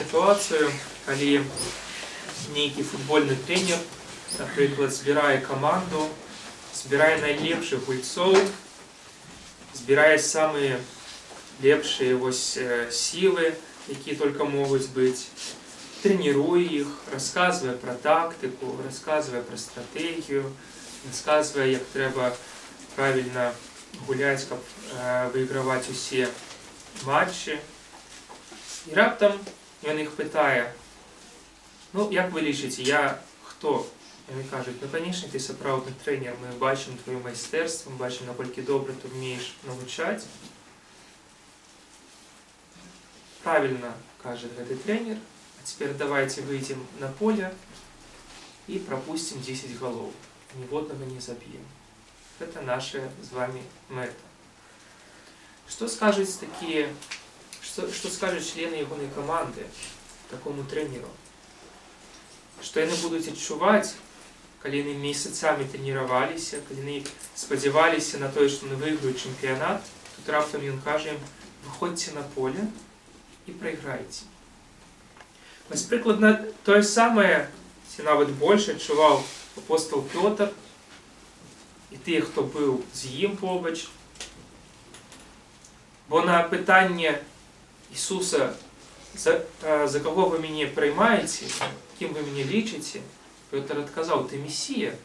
сітуацыю, калі нейкі футбольны тренер, напрыклад, збірае каманду, збірае найлепшых гульцоў, збірае самыя лепшыя сілы, якія толькі могуць быць, трэніруе іх, расказвае пра тактыку, расказвае пра стратэгію, расказвае, як трэба правільна гуляць, каб выйграваць усе матчы. І раптам ён іх пытае: ну, як вы лічыце, я хто? Яны кажуць: ну, канечне, ты сапраўдны трэнер, мы бачым твоё майстэрства, мы бачым, наколькі добра ты ўмееш навучаць. Правильно, кажа гэты тренер, а цяпер давайте выйдзем на поле і прапусцім 10 галоў. Ніводнага не заб'ем. Гэта наша з вами мэта. Што скажуць члены ягонай каманды такому трэнеру? Што яны будуць адчуваць, калі яны месяцамі трэніраваліся, калі яны спадзяваліся на тое, што яны выйграюць чэмпіянат, тут раптам ён кажа ім: выходзьце на поле і прайграйце. Вось прыкладна тое самае, ці нават больш, адчуваў апостол Пётр і тыя, хто быў з ім побач. Бо на пытанне Ісуса: за каго вы мяне прыймаеце, кім вы мяне лічыце, Пётр адказаў: ты Месія.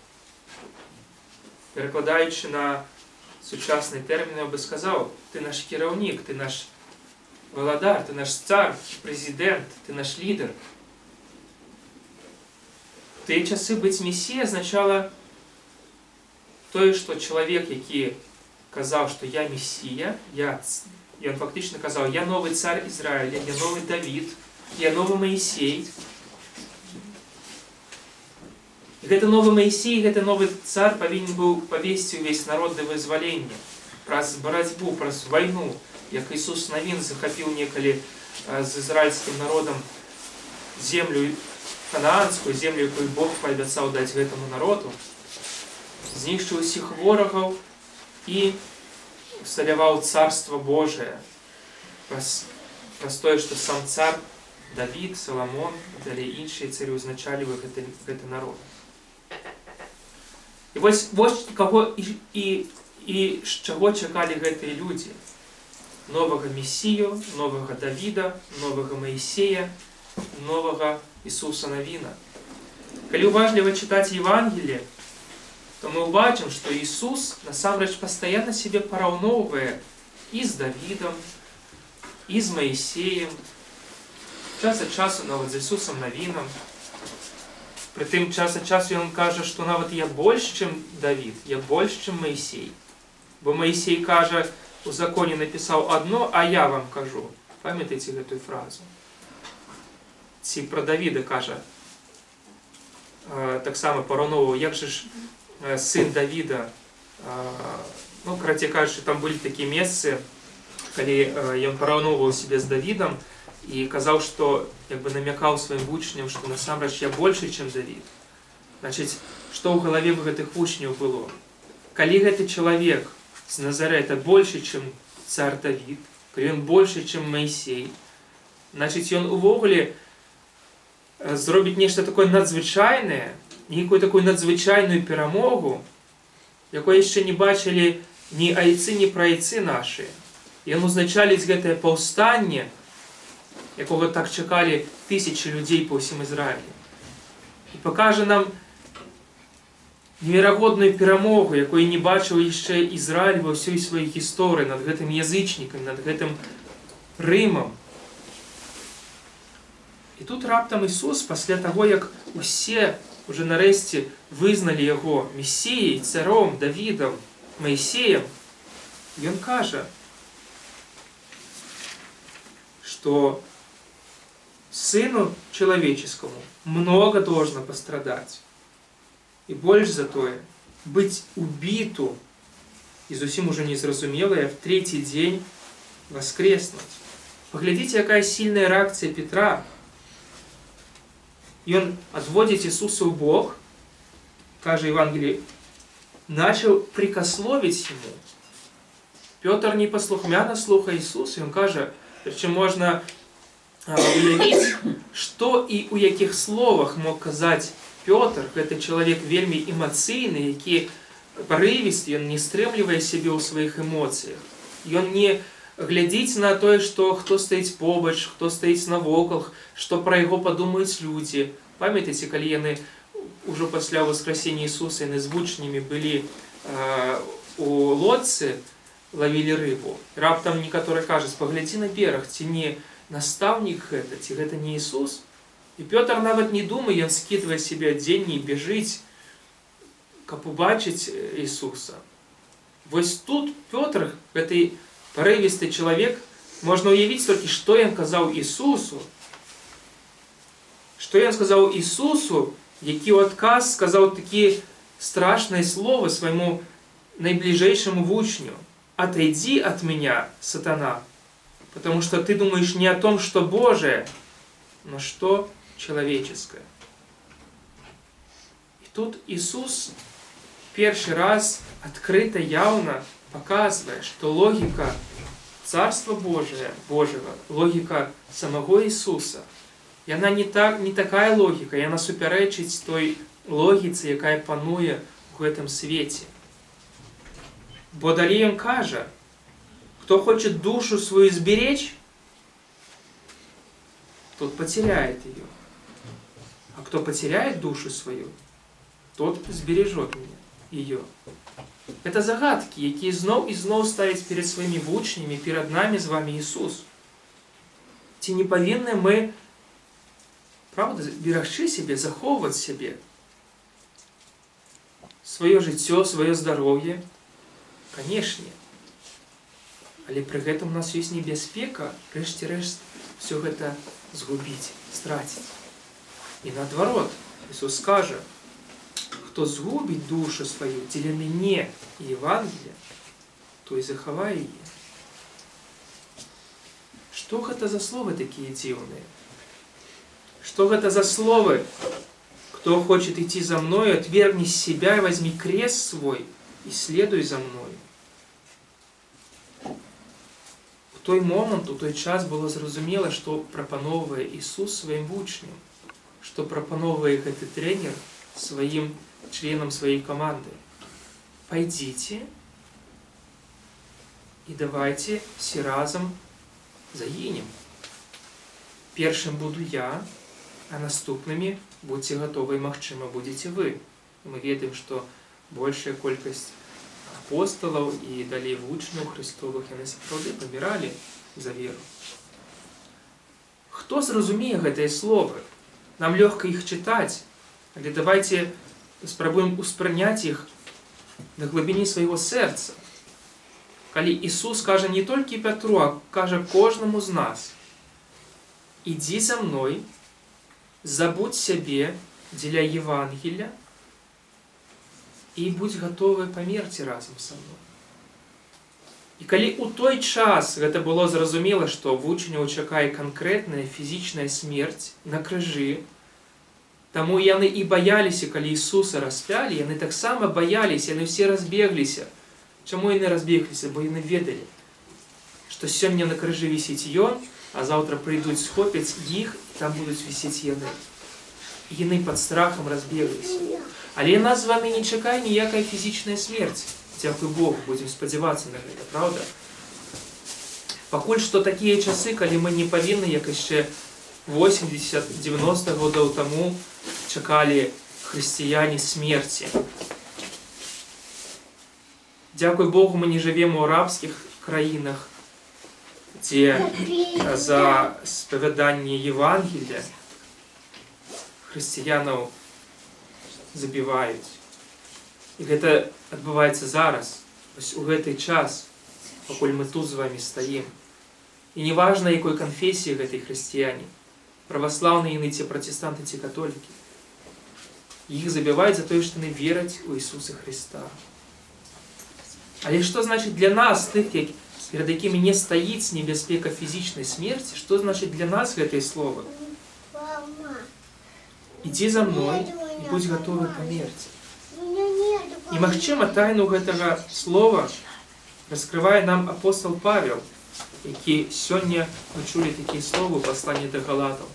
Перакладаючы на сучасныя тэрміны, я бы сказаў: ты наш кіраўнік, ты наш валадар, ты наш цар, прэзідэнт, ты наш лідар. В тыя часы быць Месія азначала тое, што чалавек, які казаў, што я Месія, ён фактычна казаў: я новы цар Ізраіля, я новы Давід, я новы Маісей. І гэты новы Маісей, гэты новы цар павінен быў павесці ўвесь народ да вызвалення праз барацьбу, праз вайну, як Ісус Навін захапіў некалі з ізраільскім народам землю ханаанскую, землю, якую Бог паабяцаў даць гэтаму народу, знішчыў усіх ворагаў і усталяваў царства Божие праз тое, што сам цар Давід, Саламон і далей іншыя цары ўзначальвалі гэты народ. І вось каго і з чаго чакалі гэтыя людзі? Новага Месію, новага Давіда, новага Маісея, новага Ісуса Навіна. Калі уважліва чытаць Евангелие, то мы ўбачым, што Ісус насамрэч пастаянна сябе параўноўвае і з Давідам, і з Маісеем, час ад часу нават з Ісусам Навінам. Прытым час ад часу ён кажа, што нават я больш, чым Давід, я больш, чым Маісей. Бо Маісей кажа: у законе напісаў адно, а я вам кажу. Памятаеце гэтую фразу? Ці пра Давіда кажа, таксама параўноўваў: як же ж сын Давіда, ну, карацей кажучы, там былі такія месцы, калі ён параўноўваў сябе з Давідам і казаў, што як бы намякаў сваім вучням, што насамрэч я большы, чым Давід. Значыць, што ў галаве гэтых вучняў было? Калі гэты чалавек з Назарэта большы, чым цар Давід, калі ён большы, чым Маісей, значыць, ён увогуле зробіць нешта такое надзвычайнае, нейкую такую надзвычайную перамогу, якой яшчэ не бачылі ні айцы, ні праайцы нашы. Ён узначаліць гэтае паўстанне, якога так чакалі тысячы людзей па ўсім Ізраілі. І пакажа нам неверагодную перамогу, якой не бачыў яшчэ Ізраіль ва ўсёй сваёй гісторыі над гэтым язычнікам, над гэтым Рымам. І тут раптам Ісус, пасля таго, як усе уже нарэшце вызналі яго Месіяй, царом, Давідам, Маісеем, ён кажа, што Сыну Человеческому много должно пострадать. І больш за тое, быць убіту, і зусім уже незразумелая, в третий дзень воскреснуць. Паглядзіце, якая сильная реакція Петра. Ён адводзіць Ісуса ў бок, кажа Евангелие, начал прикословить ему. Петр непослухмяно слухає Ісуса, і він каже, що можна уявіць, што і ў якіх словах мог казаць Пётр, гэты чалавек вельмі эмацыйны, які парывісты, ён не стрымлівае сябе ў сваіх эмоцыях. Ён не глядзіць на тое, што хто стаіць побач, хто стаіць навокал, што пра яго падумаюць людзі. Памятаеце, калі яны ўжо пасля воскресення Ісуса яны з вучнямі былі у лодцы, лавілі рыбу. Раптам некаторы кажуць: паглядзі на бераг, ці не настаўнік гэта, ці гэта не Ісус? І Пётр нават не думае, ён скідвае себе адзенне і бяжыць, каб убачыць Ісуса. Вось тут Пётр, гэты парывісты чалавек, можна ўявіць толькі, што ён казаў Ісусу. Што ён сказаў Ісусу, які ў адказ сказаў такі страшныя словы свайму найбліжэйшаму вучню: «Отойди от меня, сатана, потому что ты думаешь не о том, что Божие, но что человеческое». И тут Иисус первый раз открыто, явно показывает, что логика Царства Божьего, логика самого Иисуса, и она не такая логика, и она суперечить той логице, якая пануе в этом свете. Бо далей он каже: кто хочет душу свою сберечь, тот потеряет ее. А кто потеряет душу свою, тот сбережет ее. Это загадки, якія зноў і зноў ставіць перед сваімі вучнямі, перед нами з вами Ісус. Ці не павінны мы, правда, берагчы сябе, захоўваць сябе, сваё жыццё, сваё здароўе? Канешне. Але пры гэтым у нас ёсць небяспека, рэшце-рэшт, все гэта згубіць, страціць. І наадварот, Ісус скажа: хто згубіць душу сваю дзеля мяне і Евангелія, той захавае яе. Што гэта за словы такія дзіўныя? Что это за словы? Кто хочет идти за мною, отвергни себя и возьми крест свой и следуй за мною. У той момент, у той час было зразумела, што прапановвае Ісус сваім вучням, што прапановвае гэты трэнер сваім членам сваей команды. Пойдите и давайте все разом загинем. Першым буду я, а наступнымі будьце гатовы, магчыма, будзеце вы. Мы ведаем, што большая колькасць апосталаў і далей вучняў Христовых, яны сапраўды паміралі за веру. Хто зразумее гэтыя словы? Нам лёгка іх чытаць, але давайте спрабуем успрыняць іх на глыбіні свайго сэрца. Калі Ісус кажа не толькі Пятру, а кажа кожнаму з нас: «Ідзі за мной, забудь сябе дзеля Евангелия и будь готовы памерці разом со мной». І калі у той час гэта было зразумела, што вучняў чакае канкрэтная фізічная смерць на крыжы, таму яны і баяліся, калі Ісуса распялі, яны таксама баяліся, яны ўсе разбегліся. Чаму яны разбегліся? Бо яны ведалі, што сёння на крыжы вісіць ён, а заўтра прыйдуць, схопяць іх, і там будуць вісець яны. І яны пад страхам разбегліся. Але нас з вами не чакае ніякая фізічная смерць. Дзякуй Богу, будзем спадзявацца на гэта, правда? Пакуль што такія часы, калі мы не павінны, як яшчэ 80-90 годаў таму чакалі хрысціяне смерці. Дзякуй Богу, мы не жывем у арабскіх краінах, дзе за спавяданне Евангелия хрысціянаў забіваюць. І гэта адбываецца зараз, у гэты час, пакуль мы тут з вами стаім. І не важна, якой канфесіі гэтай хрысціяне, праваслаўныя яны ці пратэстанты ці католікі. Іх забіваюць за тое, што яны вераць у Ісуса Христа. Але што значыць для нас, тых, перад якімі не стаіць небяспека фізічнай смерці, што значыць для нас гэтыя словы? Ідзі за мной і будь гатовы памерці. І, магчыма, тайну гэтага слова раскрывае нам апостол Павел, які сёння ми чулі такі словы ў пасланні да галатаў.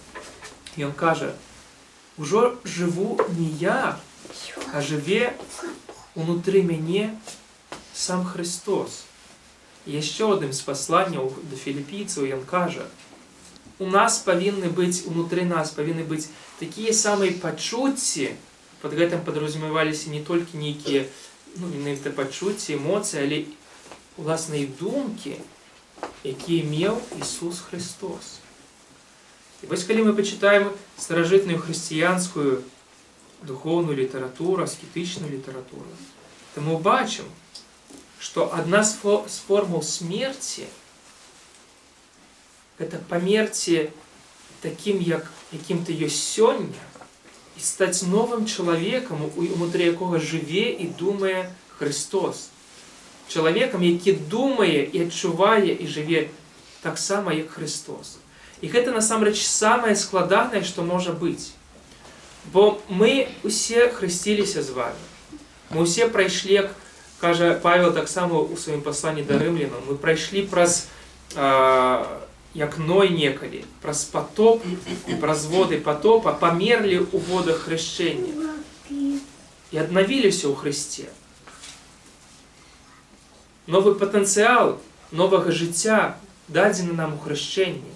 Ён кажа: «Ужо жыву не я, а жыве унутры мяне сам Христос». І яшчэ адным з пасланняў да філіпійцаў ён кажа: «У нас павінны быць, унутры нас павінны быць такія самыя пачуцці». Пад гэтым падразумяваліся не толькі нейкія менавіта пачуцці, эмоцыі, але уласныя думкі, якія меў Ісус Христос. І вось калі мы пачытаем старажытную хрысціянскую духоўную літаратуру, аскетычную літаратуру, то мы бачым, што адна з формул смерці – гэта памерці такім, якім ты ёсць сёння, і стаць новым чалавекам, унутры якога жыве і думае Христос. Чалавекам, які думае і адчувае і жыве так сама, як Христос. І гэта насамрэч самае складанае, што можа быць. Бо мы усе хрысціліся з вами. Мы усе прайшлі, як кажа Павел таксама ў сваім пасланні да рымлянам, мы прайшлі праз як Ной некалі, праз патоп, праз воды патопа, памерлі ў водах хрышчэння і аднавіліся ў Хрысце. Новы патэнцыял новага жыцця дадзены нам у хрышчэнні.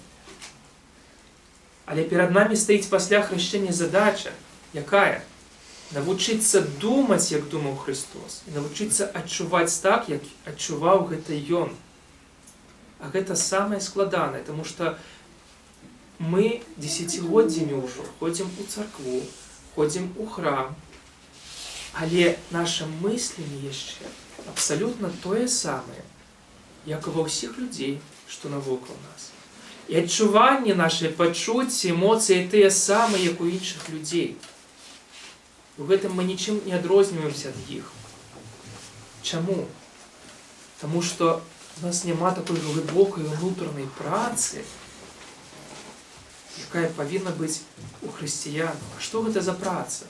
Але перад намі стаіць пасля хрышчэння задача, якая? Навучыцца думаць, як думаў Христос, і навучыцца адчуваць так, як адчуваў гэта Ён. А гэта самае складанае, таму што мы дзесяцігоддзямі ўжо ходзім у царкву, ходзім у храм, але наша мысленне яшчэ абсалютна тое самае, як і ва ўсіх людзей, што навокал нас. І адчуванне нашай, пачуцці, эмоцыі тыя самыя, як у іншых людзей. У гэтым мы нічым не адрозніваемся ад іх. Чаму? Таму што у нас няма такой глыбокай унутранай працы, якая павінна быць у хрысціянаў. А што гэта за праца?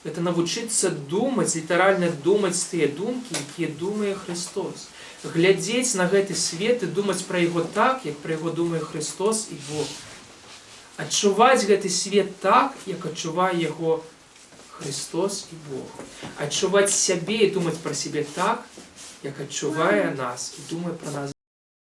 Гэта навучыцца думаць, літаральна думаць тыя думкі, якія думае Христос. Глядзець на гэты свет і думаць пра яго так, як пра яго думае Христос і Бог. Адчуваць гэты свет так, як адчувае яго Христос і Бог. Адчуваць сябе і думаць пра сябе так, як адчувае нас і думае пра нас